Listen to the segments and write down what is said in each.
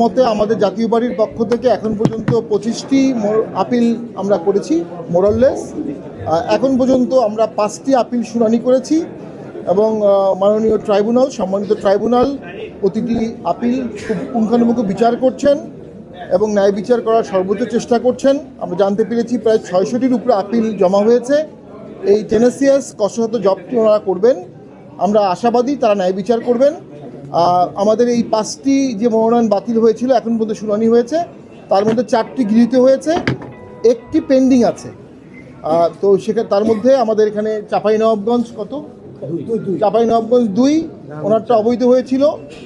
মতে আমাদের জাতীয় পার্টির পক্ষ থেকে এখন পর্যন্ত 25টি আপিল আমরা করেছি মোরাললেস। এখন পর্যন্ত আমরা 5টি আপিল শুনানি করেছি এবং মাননীয় ট্রাইব্যুনাল, সম্মানিত ট্রাইব্যুনাল প্রতিটি আপিল খুব পুঙ্খানুপুঙ্খ বিচার করছেন এবং ন্যায় বিচার করার সর্বোচ্চ চেষ্টা করছেন। আমরা জানতে পেরেছি প্রায় 600টির উপরে আপিল জমা হয়েছে। এই টেনেসিয়াস কষ্টসাধ্য জবটি ওনারা করবেন। আমরা আশাবাদী তারা ন্যায় বিচার করবেন। আমাদের এই 5টি যে মনোনয়ন বাতিল হয়েছিল এখন পর্যন্ত শুনানি হয়েছে, তার মধ্যে 4টি গৃহীত হয়েছে, 1টি পেন্ডিং আছে। তো সেখানে তার মধ্যে আমাদের এখানে চাঁপাইনবাবগঞ্জ চাঁপাইনবাবগঞ্জ 2 ওনারটা অবৈধ হয়েছিল,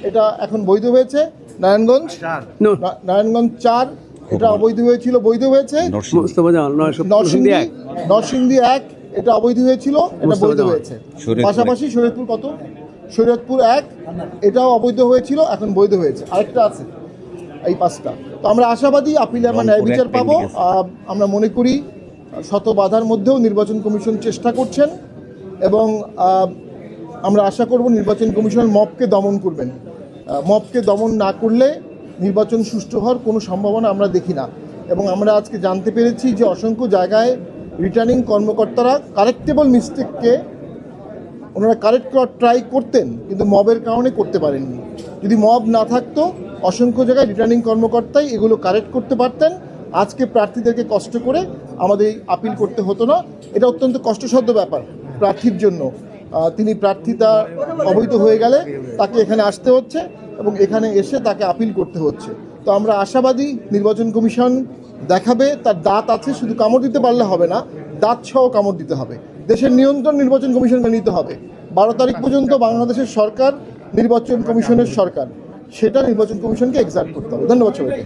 এটা এখন বৈধ হয়েছে। নারায়ণগঞ্জ 4 এটা অবৈধ হয়েছিল, বৈধ হয়েছে। নরসিংদী 1 এটা অবৈধ হয়েছিল, এটা বৈধ হয়েছে। পাশাপাশি শরীয়তপুর 1 এটাও অবৈধ হয়েছিল, এখন বৈধ হয়েছে। আরেকটা আছে। এই 5টা। তো আমরা আশাবাদী আপিলে আমরা ন্যায় বিচার পাবো। আমরা মনে করি শত বাধার মধ্যেও নির্বাচন কমিশন চেষ্টা করছেন এবং আমরা আশা করব নির্বাচন কমিশন মবকে দমন করবেন। মবকে দমন না করলে নির্বাচন সুষ্ঠু হওয়ার কোনো সম্ভাবনা আমরা দেখি না। এবং আমরা আজকে জানতে পেরেছি যে অসংখ্য জায়গায় রিটার্নিং কর্মকর্তারা কারেক্টেবল মিস্টেককে ওনারা কারেক্ট করার ট্রাই করতেন, কিন্তু মবের কারণে করতে পারেননি। যদি মব না থাকতো অসংখ্য জায়গায় রিটার্নিং কর্মকর্তাই এগুলো কারেক্ট করতে পারতেন। আজকে প্রার্থীদেরকে কষ্ট করে আমাদের আপিল করতে হতো না। এটা অত্যন্ত কষ্টসাধ্য ব্যাপার প্রার্থীর জন্য। তিনি প্রার্থিতা অবৈধ হয়ে গেলে তাকে এখানে আসতে হচ্ছে এবং এখানে এসে তাকে আপিল করতে হচ্ছে। তো আমরা আশাবাদী নির্বাচন কমিশন দেখাবে তার দাঁত আছে, শুধু কামড় দিতে পারলে হবে না, দাঁত সহ কামড় দিতে হবে। দেশের নিয়ন্ত্রণ নির্বাচন কমিশনকে নিতে হবে। 12 তারিখ পর্যন্ত বাংলাদেশের সরকার নির্বাচন কমিশনের সরকার, সেটা নির্বাচন কমিশনকে এক্সাক্ট করতে হবে। ধন্যবাদ সবাইকে।